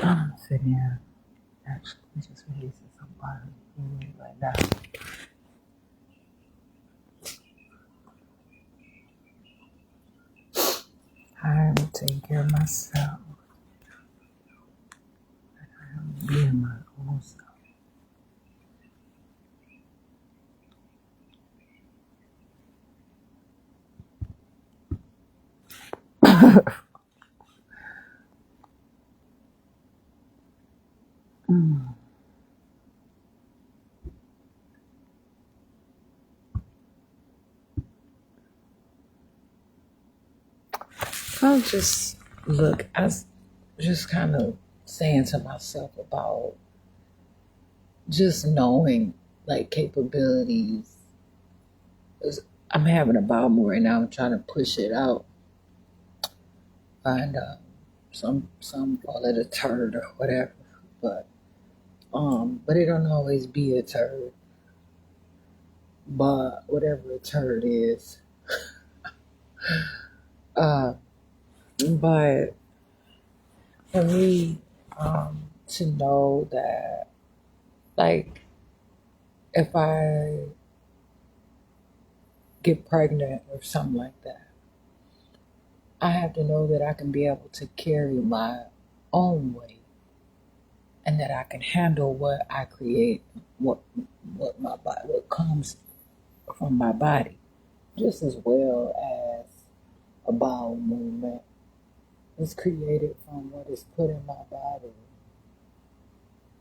I'm sitting here actually just releasing somebody right now. I'm taking care of myself. I'm being my own self. I'll just look. I was just kind of saying to myself about just knowing like capabilities. 'Cause I'm having a bowel more right now. I'm trying to push it out, and some call it a turd or whatever, but it don't always be a turd. But whatever a turd is, uh, but for me, to know that like if I get pregnant or something like that, I have to know that I can be able to carry my own weight and that I can handle what I create, what my body, what comes from my body, just as well as a bowel movement is created from what is put in my body,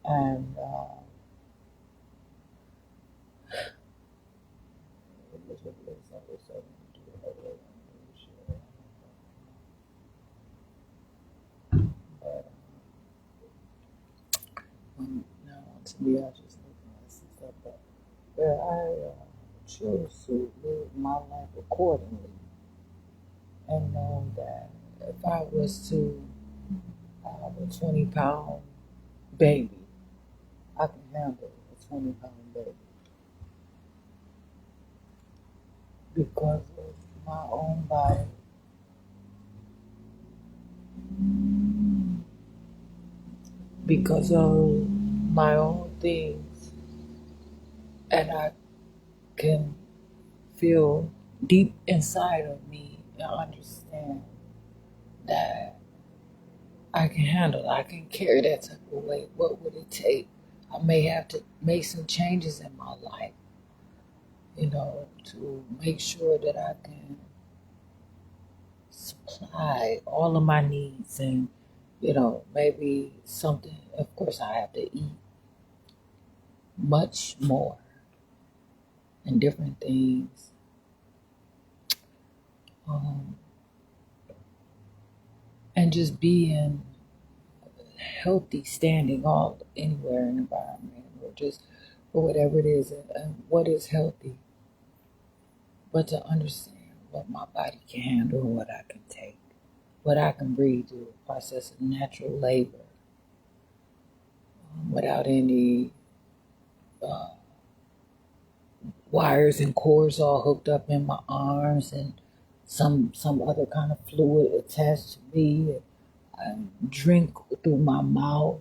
and now to me, I just looking at some stuff, but I choose to live my life accordingly and know that if I was to have a 20-pound baby, I can handle a 20-pound baby because of my own body, because of my own things, and I can feel deep inside of me and understand that I can handle it. I can carry that type of weight. What would it take? I may have to make some changes in my life, to make sure that I can supply all of my needs and, maybe something. Of course, I have to eat much more and different things. Um, and just be in healthy standing all anywhere in the environment or just or whatever it is and what is healthy, but to understand what my body can handle and what I can take, what I can breathe through a process of natural labor, without any uh, wires and cords all hooked up in my arms and some other kind of fluid attached to me. I drink through my mouth.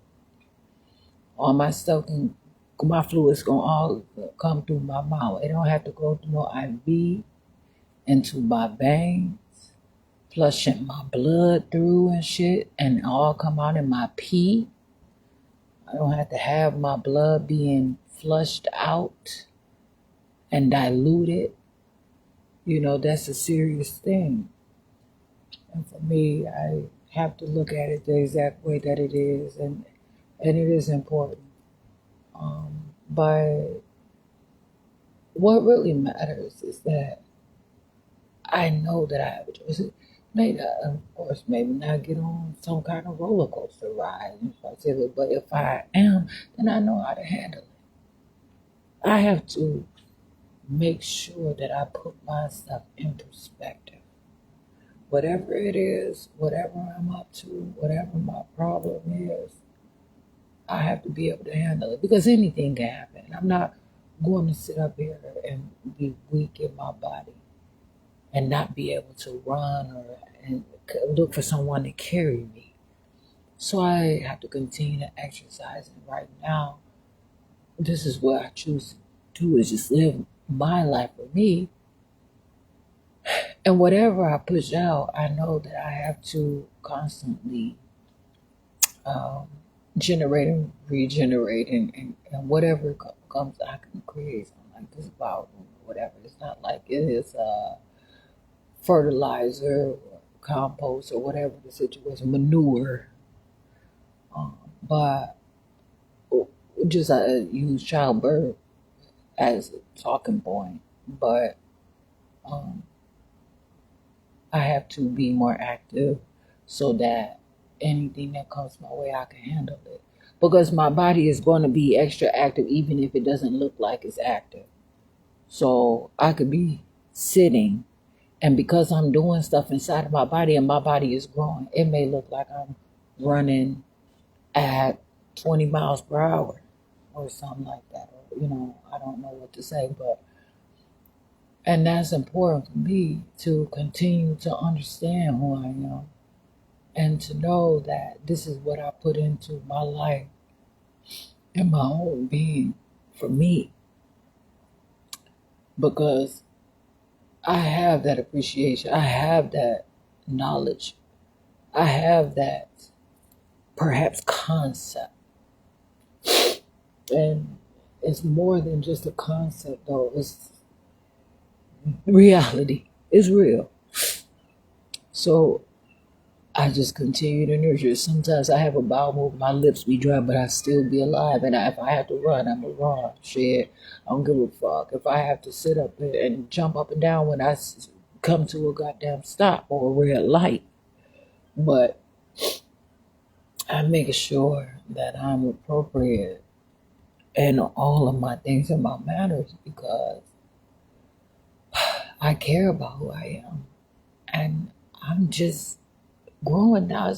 All my stuff can, my fluids gonna all come through my mouth. It don't have to go through no IV into my veins, flushing my blood through and shit, and all come out in my pee. I don't have to have my blood being flushed out and diluted. That's a serious thing. And for me, I have to look at it the exact way that it is, and it is important. But what really matters is that I know that I have a choice. Maybe, of course, maybe not get on some kind of roller coaster ride, but if I am, then I know how to handle it. I have to make sure that I put my stuff in perspective. Whatever it is, whatever I'm up to, whatever my problem is, I have to be able to handle it because anything can happen. I'm not going to sit up here and be weak in my body and not be able to run and look for someone to carry me. So I have to continue to exercise. And right now, this is what I choose to do, is just live my life for me. And whatever I push out, I know that I have to constantly um, generate and regenerate, and whatever comes, I can create something like this about whatever. It's not like it is fertilizer, or compost, or whatever the situation, manure. But just use childbirth as a talking point. But um, I have to be more active so that anything that comes my way, I can handle it. Because my body is going to be extra active even if it doesn't look like it's active. So I could be sitting, and because I'm doing stuff inside of my body and my body is growing, it may look like I'm running at 20 miles per hour or something like that. Or, I don't know what to say, but and that's important for me to continue to understand who I am and to know that this is what I put into my life and my whole being for me, because I have that appreciation, I have that knowledge, I have that perhaps concept. And it's more than just a concept, though. It's reality. It's real. So I just continue to nurture. Sometimes I have a bowel movement, my lips be dry, but I still be alive. And if I have to run, I'm going to run. Shit, I don't give a fuck. If I have to sit up and jump up and down when I come to a goddamn stop or a red light. But I'm making sure that I'm appropriate in all of my things and my manners, because I care about who I am. And I'm just growing now.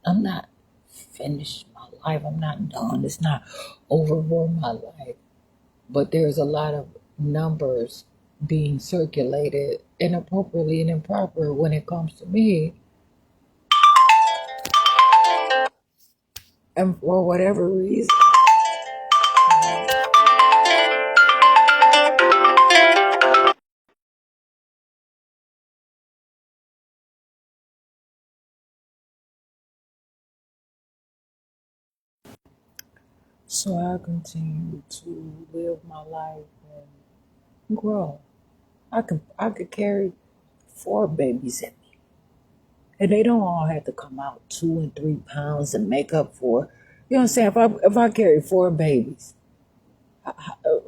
I'm not finished my life. I'm not done. It's not over for my life. But there's a lot of numbers being circulated inappropriately and improper when it comes to me. And for whatever reason, so I continue to live my life and grow. I could carry 4 babies in me. And they don't all have to come out 2 and 3 pounds and make up for. You know what I'm saying? If I carry 4 babies,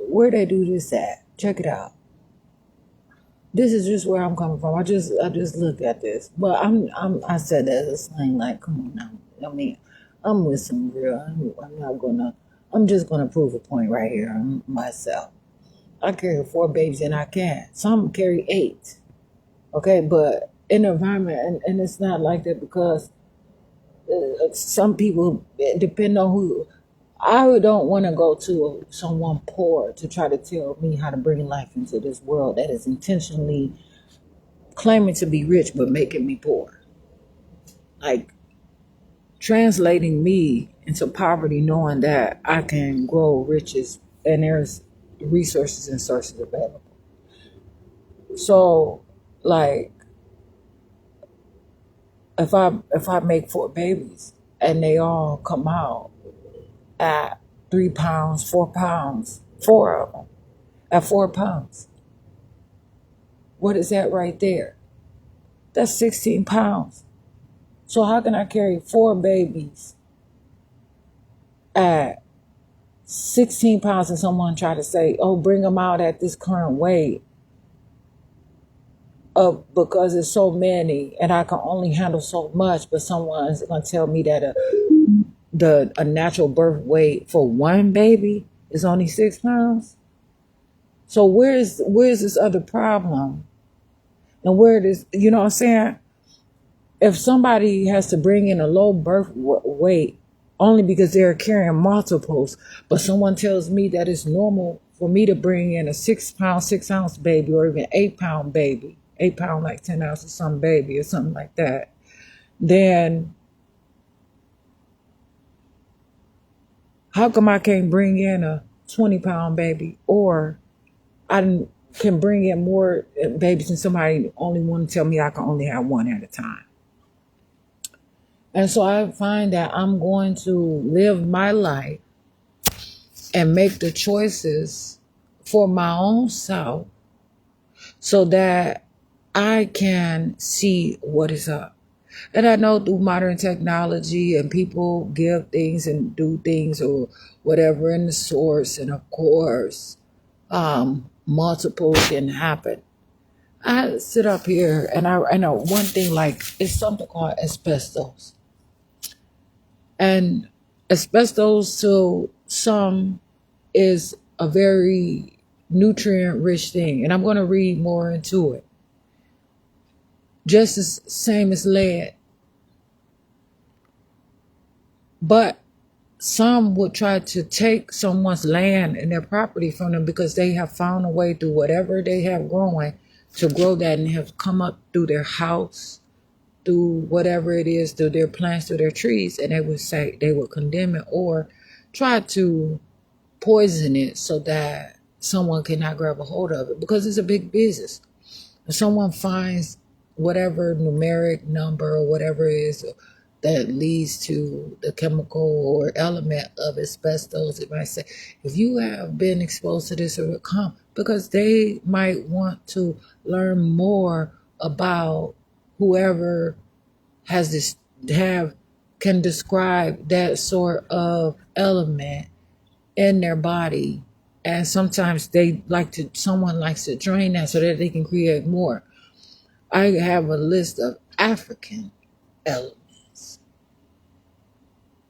where they do this at? Check it out. This is just where I'm coming from. I just look at this, but I said that as a slang, like, come on now. I mean, I'm with some real. I'm not gonna. I'm just gonna prove a point right here myself. I carry 4 babies and I can. Some carry 8. Okay, but in the environment, and it's not like that because some people, depend on who. I don't want to go to someone poor to try to tell me how to bring life into this world that is intentionally claiming to be rich but making me poor. Like translating me into poverty, knowing that I can grow riches and there's resources and sources available. So, like, if I make 4 babies and they all come out at 3 pounds, 4 pounds, 4 of them at 4 pounds. What is that right there? That's 16 pounds. So how can I carry 4 babies at 16 pounds and someone try to say, oh, bring them out at this current weight because it's so many and I can only handle so much, but someone's going to tell me that a natural birth weight for 1 baby is only 6 pounds? So where's this other problem? And where it is, you know what I'm saying? If somebody has to bring in a low birth weight only because they're carrying multiples, but someone tells me that it's normal for me to bring in a 6 pound, 6 ounce baby, or even 8 pound baby, 8 pound, like 10 ounces, some baby or something like that, then How come I can't bring in a 20-pound baby, or can bring in more babies and somebody only want to tell me I can only have one at a time? And so I find that I'm going to live my life and make the choices for my own self so that I can see what is up. And I know through modern technology and people give things and do things or whatever in the source, and of course, multiple can happen. I sit up here and I know one thing, like it's something called asbestos. And asbestos to some is a very nutrient rich thing. And I'm going to read more into it. Just as same as lead. But some would try to take someone's land and their property from them because they have found a way through whatever they have growing to grow that and have come up through their house, through whatever it is, through their plants, through their trees, and they would say they would condemn it or try to poison it so that someone cannot grab a hold of it because it's a big business. If someone finds whatever numeric number or whatever it is that leads to the chemical or element of asbestos, it might say, if you have been exposed to this or come, because they might want to learn more about whoever has this, can describe that sort of element in their body. And sometimes someone likes to drain that so that they can create more. I have a list of African elements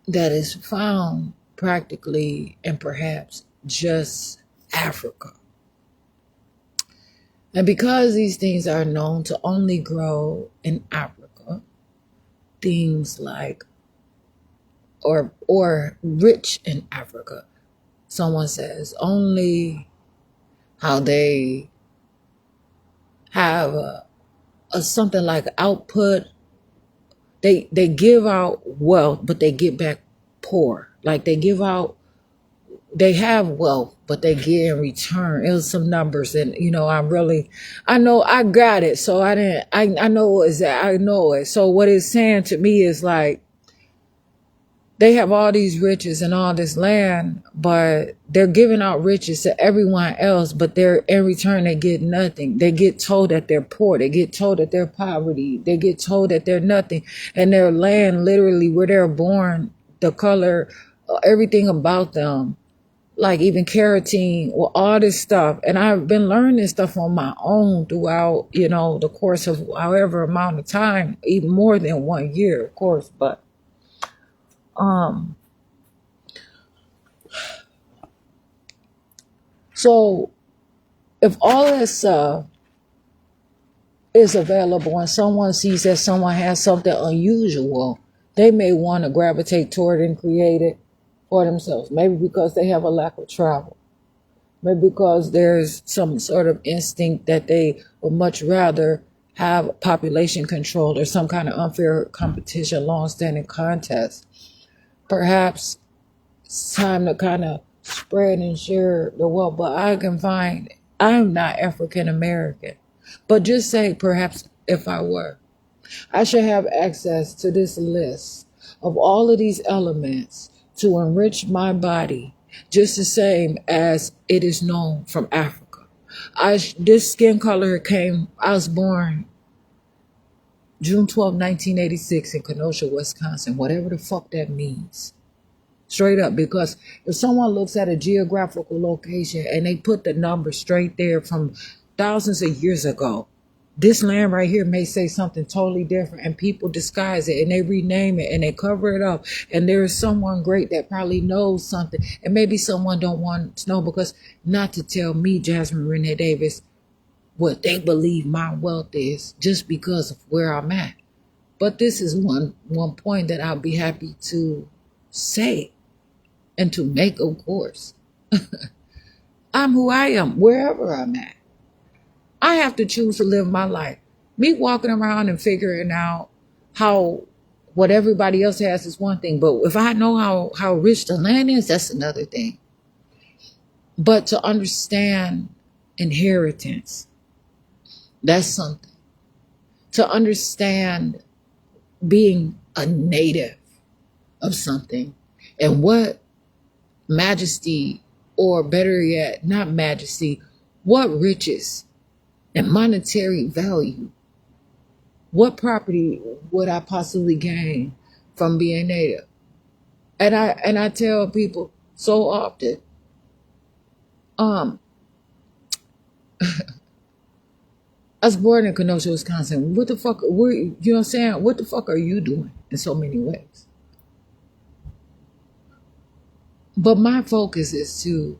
that is found practically and perhaps just Africa. And because these things are known to only grow in Africa, things like or rich in Africa, someone says only how they have a something like output. They give out wealth, but they get back poor. Like they have wealth, but they get in return. It was some numbers, and I know I got it. So I know I know it. So what it's saying to me is like, they have all these riches and all this land, but they're giving out riches to everyone else, but in return, they get nothing. They get told that they're poor. They get told that they're poverty. They get told that they're nothing. And their land, literally where they're born, the color, everything about them, like even carotene or all this stuff. And I've been learning this stuff on my own throughout, the course of however amount of time, even more than 1 year, of course, but so if all this stuff is available and someone sees that someone has something unusual, they may want to gravitate toward it and create it for themselves. Maybe because they have a lack of travel. Maybe because there's some sort of instinct that they would much rather have population control or some kind of unfair competition, long-standing contest. Perhaps it's time to kind of spread and share the wealth. But I'm not African American. But just say, perhaps if I were, I should have access to this list of all of these elements to enrich my body just the same as it is known from Africa. This skin color I was born June 12, 1986 in Kenosha, Wisconsin, whatever the fuck that means. Straight up, because if someone looks at a geographical location and they put the number straight there from thousands of years ago, this land right here may say something totally different, and people disguise it and they rename it and they cover it up. And there is someone great that probably knows something, and maybe someone don't want to know, because not to tell me, Jasmine Renee Davis, what they believe my wealth is just because of where I'm at. But this is one point that I'll be happy to say and to make, of course. I'm who I am, wherever I'm at. I have to choose to live my life. Me walking around and figuring out how What everybody else has is one thing, but if I know how rich the land is, that's another thing. But to understand inheritance, that's something. To understand being a native of something and what majesty, or better yet, not majesty, what riches and monetary value, what property would I possibly gain from being native? And I tell people so often, I was born in Kenosha, Wisconsin. What the fuck? You know what I'm saying? What the fuck are you doing in so many ways? But my focus is to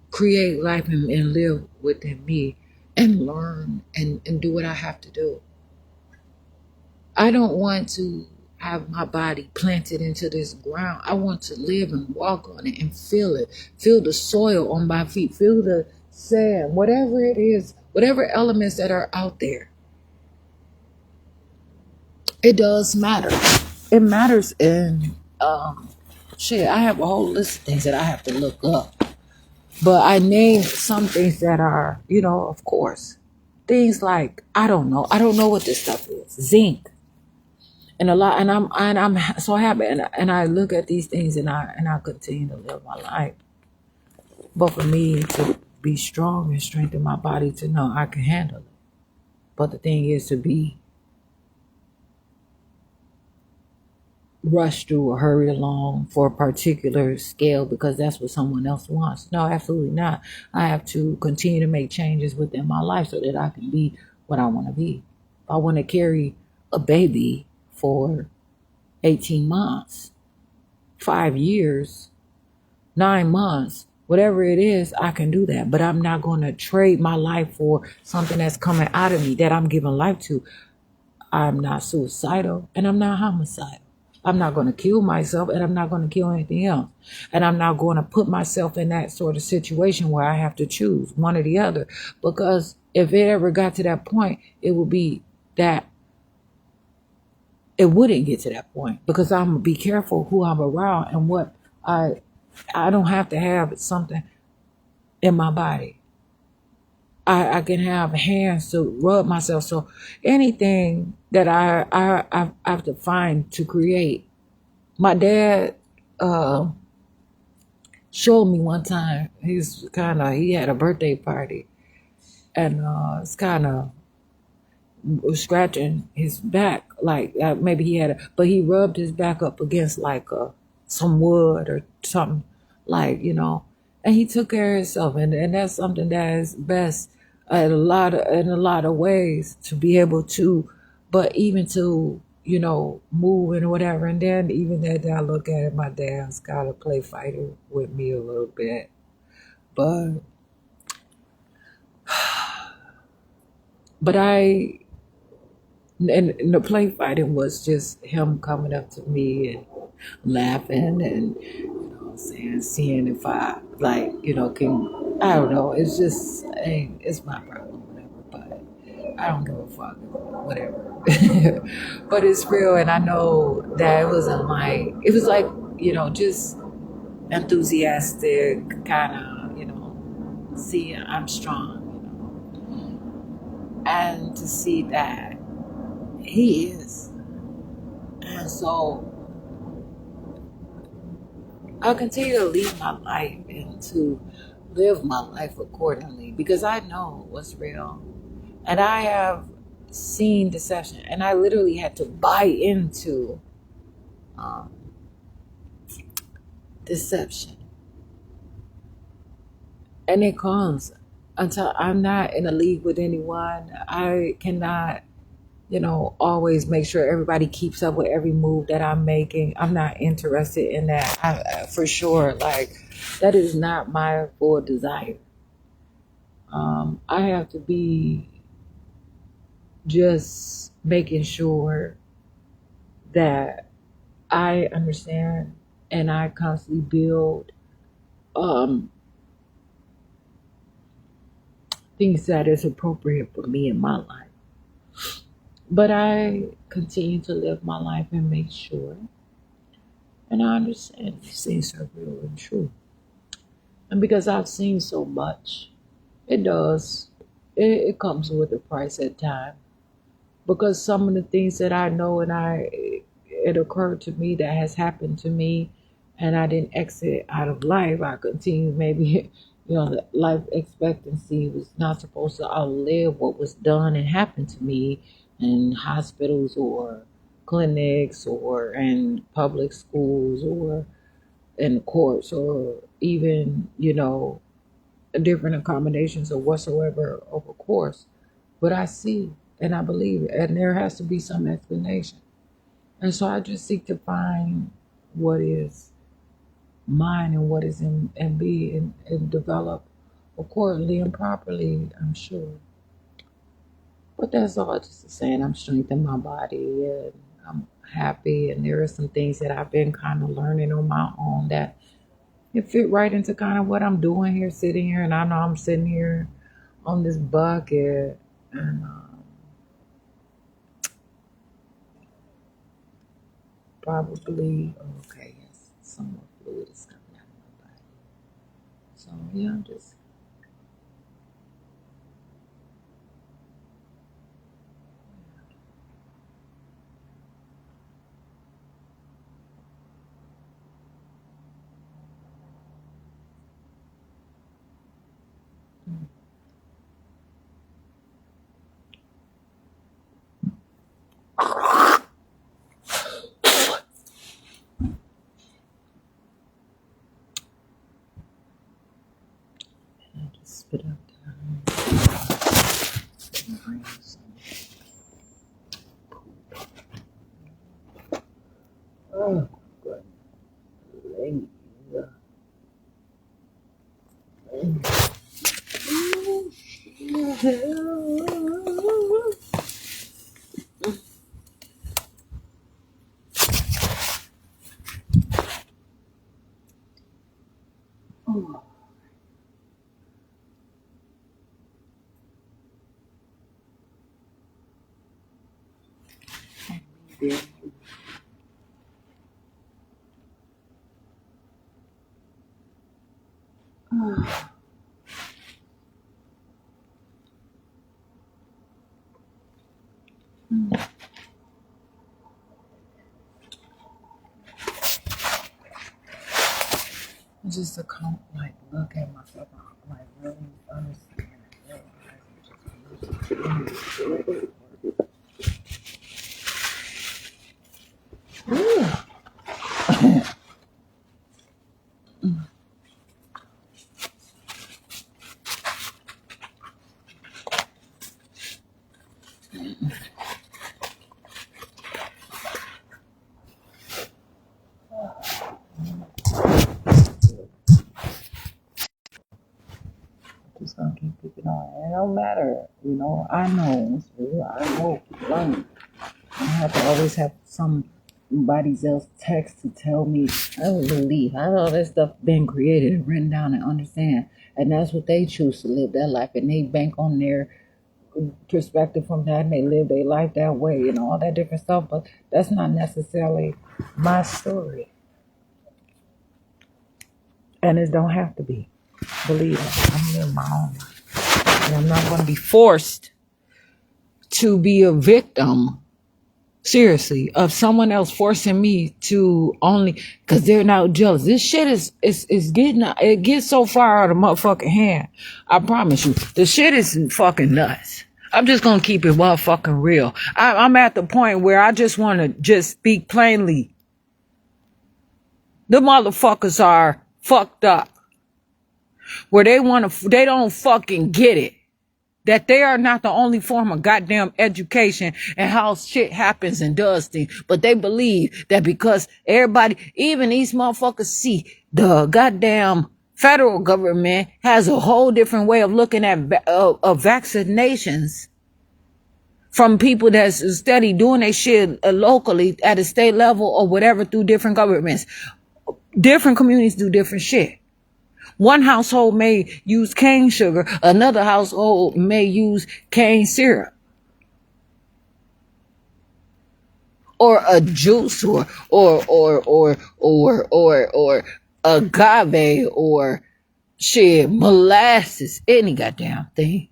create life and live within me and learn and do what I have to do. I don't want to have my body planted into this ground. I want to live and walk on it and feel it. Feel the soil on my feet. Feel the sand, whatever it is, whatever elements that are out there. It does matter. It matters in shit. I have a whole list of things that I have to look up. But I named some things that are, of course, things like I don't know what this stuff is. Zinc. And a lot, and I'm so happy, and I look at these things, and I continue to live my life. But for me to be strong and strengthen my body to know I can handle it. But the thing is to be rushed through or hurry along for a particular scale because that's what someone else wants. No, absolutely not. I have to continue to make changes within my life so that I can be what I want to be. If I want to carry a baby for 18 months, 5 years, 9 months, whatever it is, I can do that. But I'm not going to trade my life for something that's coming out of me that I'm giving life to. I'm not suicidal and I'm not homicidal. I'm not going to kill myself and I'm not going to kill anything else. And I'm not going to put myself in that sort of situation where I have to choose one or the other. Because if it ever got to that point, it would be that it wouldn't get to that point because I'm going to be careful who I'm around and what I don't have to have something in my body. I can have hands to rub myself. So anything that I have to find to create. My dad showed me one time. He had a birthday party, and it's kind of scratching his back, like maybe but he rubbed his back up against like some wood or something, like and he took care of himself, and that's something that is best in a lot of ways to be able to, but even to move and whatever. And then even that I look at it, my dad's got to play fighter with me a little bit, but and the play fighting was just him coming up to me and laughing and seeing if I can, I don't know, it's just, hey, it's my problem, whatever, but I don't give a fuck, whatever. But it's real, and I know that it was like, just enthusiastic, kind of, see I'm strong, and to see that he is. And so I'll continue to lead my life and to live my life accordingly because I know what's real. And I have seen deception, and I literally had to buy into deception. And it comes until I'm not in a league with anyone. I cannot always make sure everybody keeps up with every move that I'm making. I'm not interested in that. For sure, like, that is not my full desire. I have to be just making sure that I understand and I constantly build things that is appropriate for me in my life. But I continue to live my life and make sure. And I understand these things are real and true. And because I've seen so much, it does. It comes with a price at time. Because some of the things that I know it occurred to me that has happened to me, and I didn't exit out of life. I continued maybe, the life expectancy was not supposed to outlive what was done and happened to me in hospitals or clinics or in public schools or in courts or even, different accommodations or whatsoever of a course. But I see and I believe it, and there has to be some explanation. And so I just seek to find what is mine and what is in be and develop accordingly and properly, I'm sure. But that's all just saying I'm strengthening my body and I'm happy, and there are some things that I've been kind of learning on my own that it fit right into kind of what I'm doing here, sitting here, and I know I'm sitting here on this bucket and probably okay, yes, some more fluid is coming out of my body. So yeah, I'm just spit out oh, good. Oh. Yeah. Just to come, like, look at myself, like, really understand. Just gonna keep picking on. It don't matter, I know. I know. Learn. I have to always have somebody else text to tell me. I don't believe. I know that stuff been created and written down and understand. And that's what they choose to live their life. And they bank on their perspective from that and they live their life that way and all that different stuff. But that's not necessarily my story. And it don't have to be. Believe me, I'm living my own life. And I'm not going to be forced to be a victim, seriously, of someone else forcing me to only because they're not jealous. This shit is getting, it gets so far out of motherfucking hand. I promise you, the shit is fucking nuts. I'm just gonna keep it motherfucking real. I'm at the point where I just want to just speak plainly. The motherfuckers are fucked up. Where they don't fucking get it. That they are not the only form of goddamn education and how shit happens and does things. But they believe that because everybody, even these motherfuckers see the goddamn federal government has a whole different way of looking at vaccinations from people that's steady doing their shit locally at a state level or whatever through different governments. Different communities do different shit. One household may use cane sugar. Another household may use cane syrup. or a juice or agave or shit, molasses, any goddamn thing.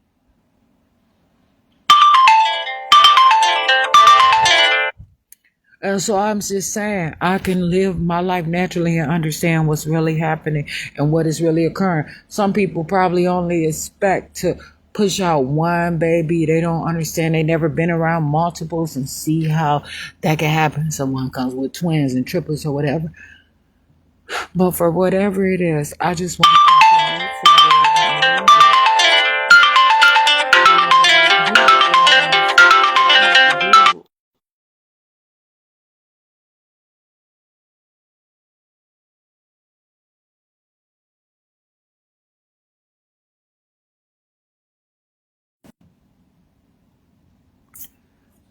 And so I'm just saying, I can live my life naturally and understand what's really happening and what is really occurring. Some people probably only expect to push out one baby. They don't understand. They never been around multiples and see how that can happen. Someone comes with twins and triplets or whatever. But for whatever it is, I just want to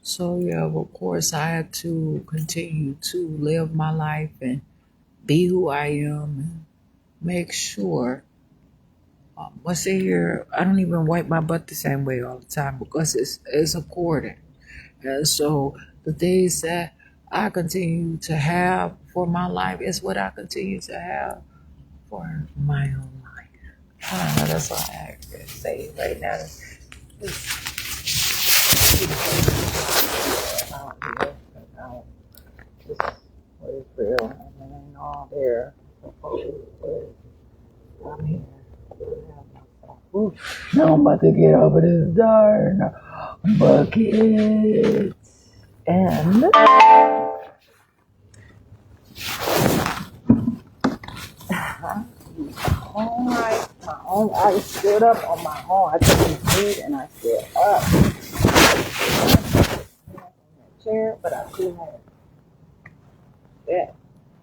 So yeah, of course, I had to continue to live my life and be who I am and make sure. Once a year, I don't even wipe my butt the same way all the time because it's important. And so the things that I continue to have for my life is what I continue to have for my own life. I don't know, that's all I can say right now. Just what is real. I mean, ain't all there. I'm here. Ooh, now I'm about to get over this darn bucket. And I stood up on my own. I took my feet and I stood up in the chair, but I still had that.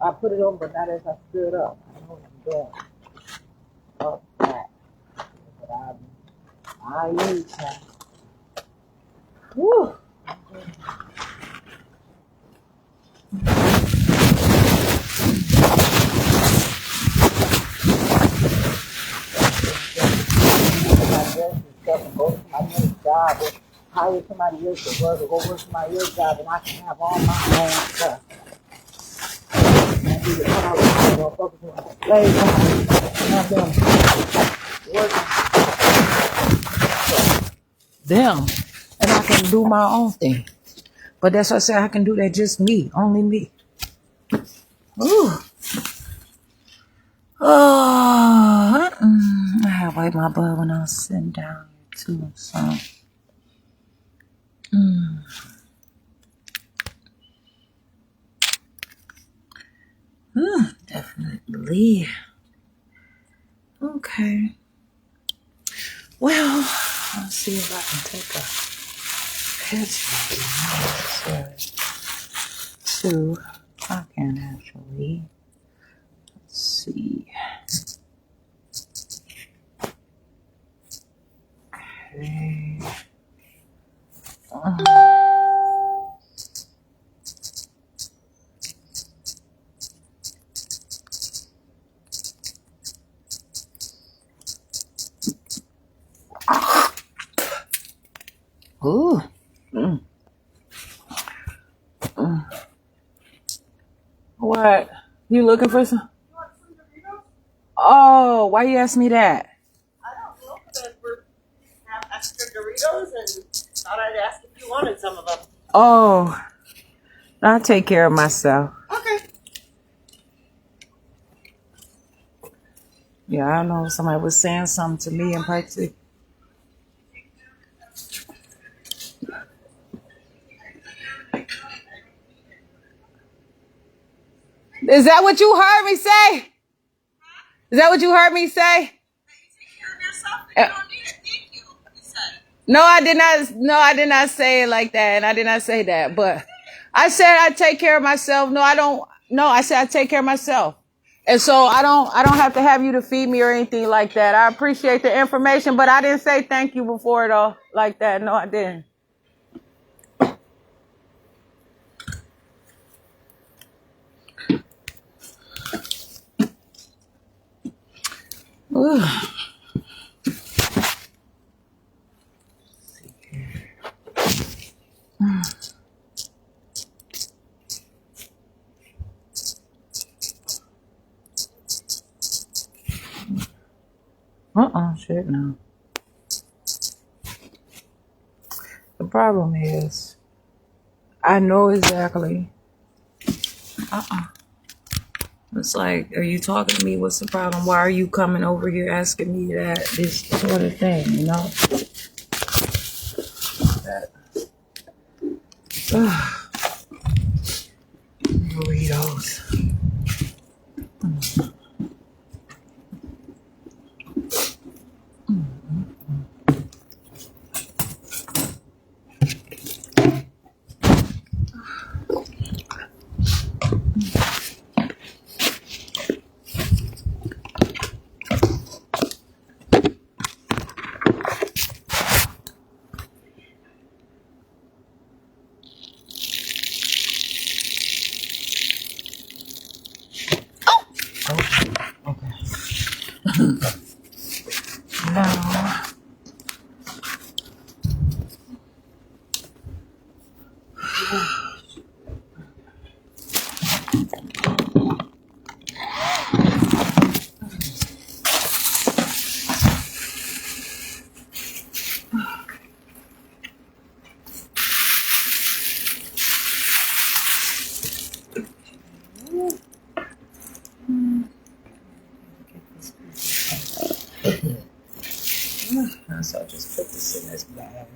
I put it on, but not as I stood up. I know what I'm doing. Up back. But I use that. Woo! And go to my next job or hire somebody else to work or go work somebody else's job and I can have all my own stuff. And I need to come out with motherfuckers who are slaves and have them working for them. And I can do my own thing. But that's what I said, I can do that just me, only me. Ooh. Oh, I had to wipe my butt when I was sitting down too, so. Definitely. Okay. Well, let's see if I can take a picture. Two. I can actually. Let's see. Okay. Ooh. What? You looking for some? You want some Doritos? Oh, why you ask me that? I don't know, because we have extra Doritos and thought I'd ask if you wanted some of them. Oh, I'll take care of myself. Okay. Yeah, I don't know if somebody was saying something to me in particular. Is that what you heard me say? Is that what you heard me say? You take care of yourself and you don't need it. Thank you. You said. No, I did not. No, I did not say it like that, and I did not say that. But I said I take care of myself. No, I don't. No, I said I take care of myself, and so I don't have to have you to feed me or anything like that. I appreciate the information, but I didn't say thank you before it all like that. No, I didn't. Ooh. Shit, no. The problem is, I know exactly. It's like, are you talking to me? What's the problem? Why are you coming over here asking me this sort of thing, you know? That, burritos. Okay. Now, so I'll just put this in this bag.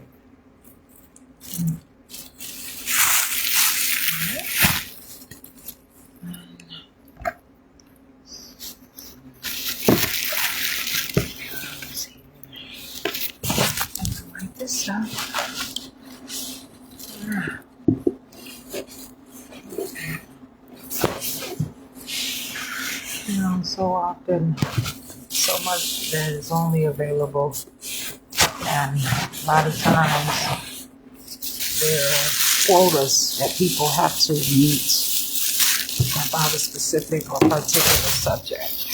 Like this stuff. You know, so often, so much that is only available, and a lot of times there are quotas that people have to meet about a specific or particular subject.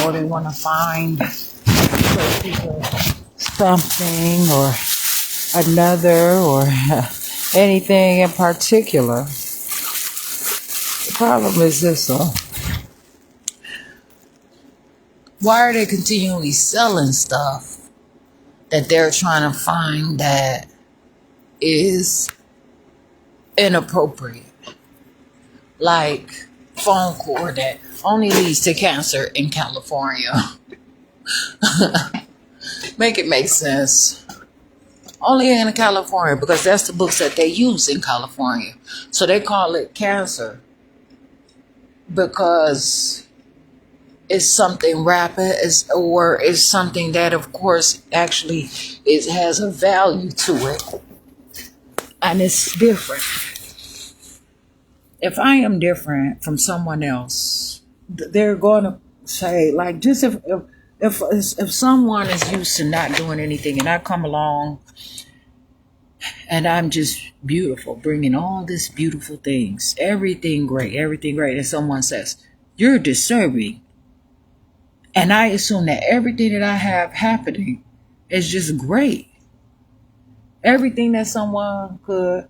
So they want to find particular something or another or anything in particular. The problem is this, though. Why are they continually selling stuff that they're trying to find that is inappropriate? Like phone cord that only leads to cancer in California. Make it make sense. Only in California, because that's the books that they use in California. So they call it cancer because it's something rapid, or it's something that, of course, actually has a value to it, and it's different. If I am different from someone else, they're going to say, like, just if someone is used to not doing anything, and I come along, and I'm just beautiful, bringing all these beautiful things, everything great, and someone says, "You're disturbing." And I assume that everything that I have happening is just great. Everything that someone could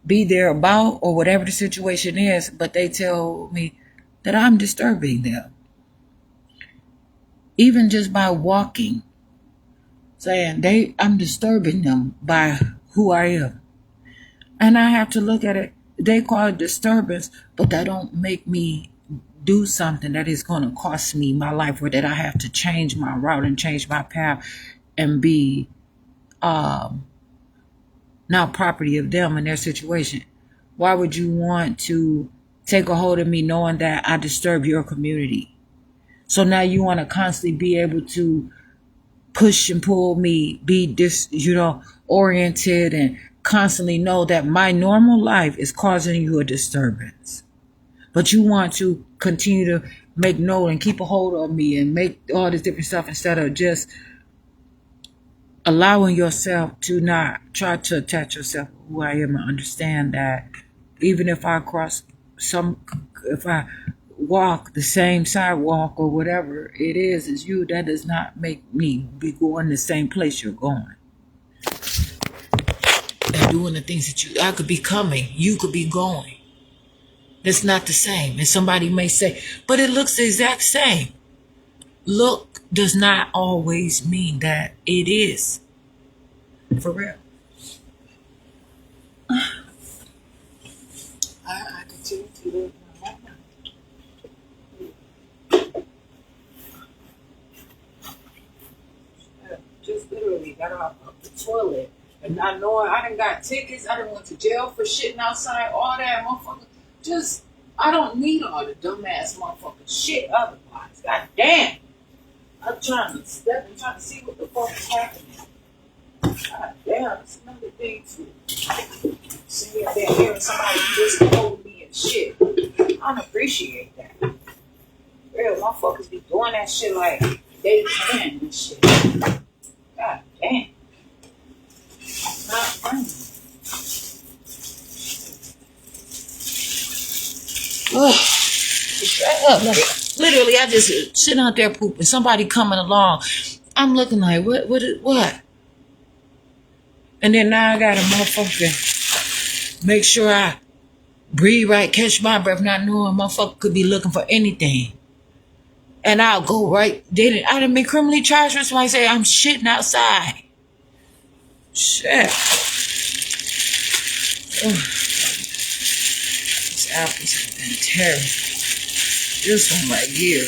be there about, or whatever the situation is, but they tell me that I'm disturbing them. Even just by walking, saying I'm disturbing them by who I am. And I have to look at it. They call it disturbance, but that don't make me do something that is going to cost me my life, or that I have to change my route and change my path and be now property of them and their situation. Why would you want to take a hold of me knowing that I disturb your community? So now you want to constantly be able to push and pull me, be oriented, and constantly know that my normal life is causing you a disturbance. But you want to continue to make note and keep a hold of me and make all this different stuff, instead of just allowing yourself to not try to attach yourself to who I am, and understand that even if I if I walk the same sidewalk or whatever it is you, that does not make me be going the same place you're going. And doing the things that I could be coming, you could be going. It's not the same. And somebody may say, but it looks the exact same. look does not always mean that it is. For real. I continue to live my life. Just literally got off of the toilet and not knowing I done got tickets, I done went to jail for shitting outside, all that motherfucker. Just I don't need all the dumbass motherfucking shit otherwise. God damn. I'm trying to step and trying to see what the fuck is happening. God damn, it's another thing to sitting there hearing somebody just hold me and shit. I don't appreciate that. Real motherfuckers be doing that shit like they can and shit. God damn. Not funny. Shut up. Like, literally, I just sit out there pooping. Somebody coming along. I'm looking like, what? And then now I got a motherfucker make sure I breathe right, catch my breath, not knowing motherfucker could be looking for anything. And I'll go right. I done been criminally charged with somebody say I'm shitting outside. Shit. These apples have been terrible. This one right here.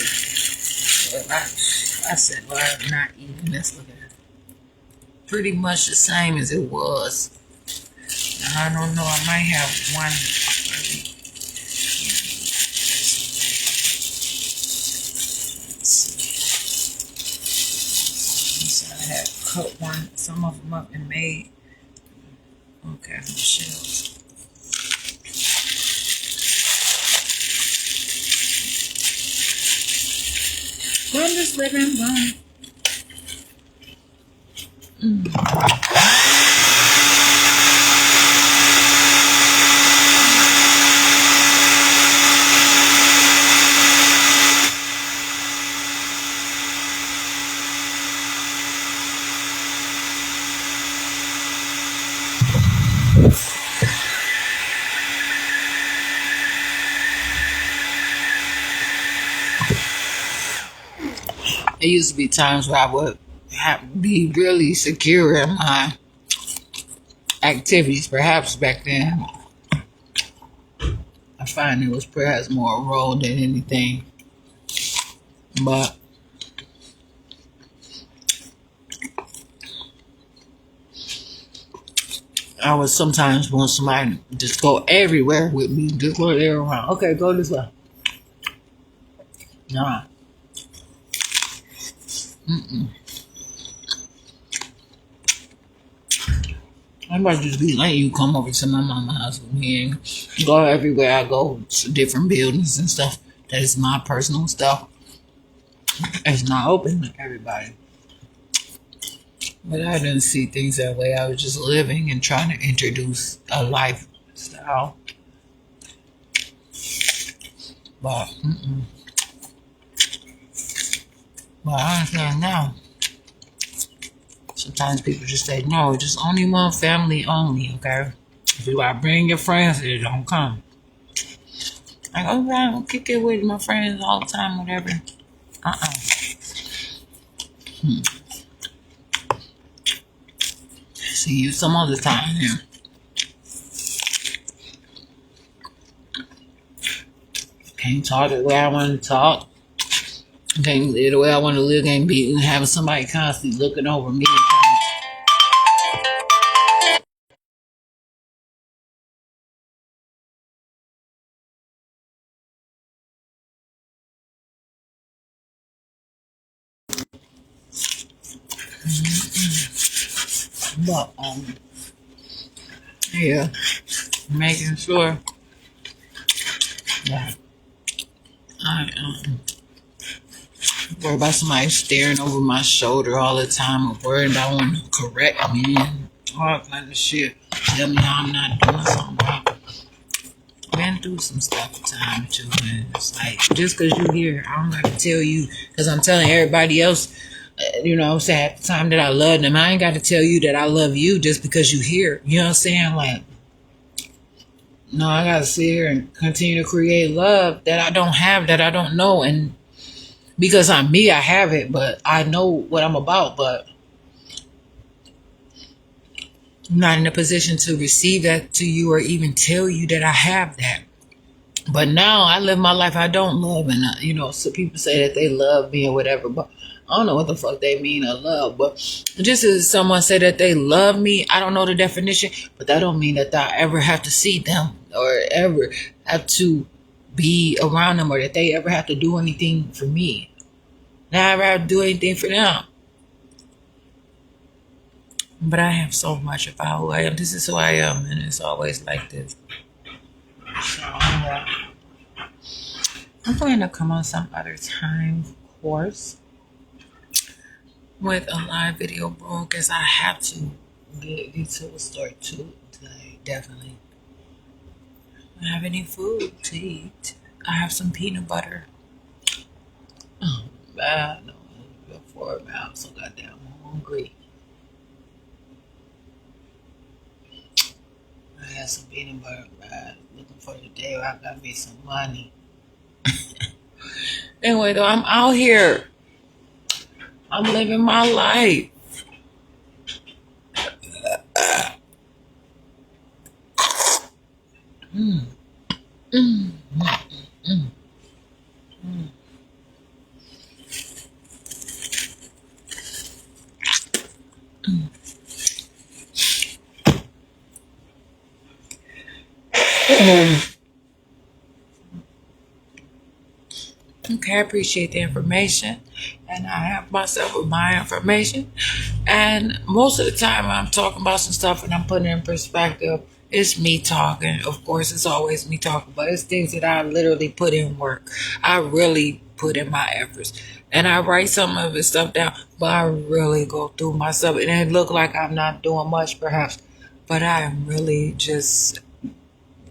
Well, I said, well, I'm not eating this. Look at it. Pretty much the same as it was. Now, I don't know. I might have one. So I had cut some of them up and made. Okay, the shells. I'm just living one. There used to be times where I would be really secure in my activities. Perhaps back then, I find it was perhaps more a role than anything. But I would sometimes want somebody to just go everywhere with me, just go there around. Okay, go this way. Nah. I might just be letting you come over to my mama's house with me and go everywhere I go to different buildings and stuff. That is my personal stuff. It's not open to everybody. But I didn't see things that way. I was just living and trying to introduce a lifestyle. But, But I understand now. Sometimes people just say, no, just only one family only, okay? If you want to bring your friends, they don't come. Like, okay, I'll kick it with my friends all the time, whatever. See you some other time, yeah. Can't talk the way I want to talk. Can't live the way I want to live. Can't be having somebody constantly looking over me. But yeah, making sure that I worry about somebody staring over my shoulder all the time, or worried about wanting to correct me and all kind of shit. Tell me how I'm not doing something right. Been through some stuff time too, and it's like just because you here, I don't got to tell you because I'm telling everybody else. You know, say at the time that I love them, I ain't got to tell you that I love you just because you here. You know what I'm saying? Like, no, I got to sit here and continue to create love that I don't have, that I don't know, and Because I'm me, I have it, but I know what I'm about, but I'm not in a position to receive that to you or even tell you that I have that. But now I live my life I don't love, and so people say that they love me or whatever, but I don't know what the fuck they mean or love. But just as someone said that they love me, I don't know the definition, but that don't mean that I ever have to see them or ever have to be around them or that they ever have to do anything for me. That I ever have to do anything for them. But I have so much about who I am. This is who I am, and it's always like this. So, I'm going to come on some other time, of course, with a live video broadcast. I have to get into a start too today, definitely. I don't have any food to eat. I have some peanut butter. Oh, bad. No, before I'm so goddamn hungry. I had some peanut butter, bad. Looking for the day where I got me some money. Anyway, though, I'm out here. I'm living my life. Mm. Mm. Mm. Mm. Okay, I appreciate the information, and I have myself with my information. And most of the time, I'm talking about some stuff and I'm putting it in perspective. It's me talking. Of course, it's always me talking, but it's things that I literally put in work. I really put in my efforts, and I write some of this stuff down. But I really go through myself, and it look like I'm not doing much, perhaps, but I am really just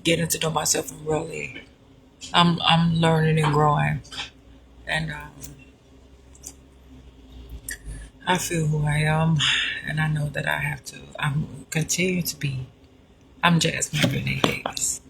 getting to know myself and really, I'm learning and growing. And I feel who I am, and I know that I have to. I'm continue to be. I'm Jasmine Renee Davis.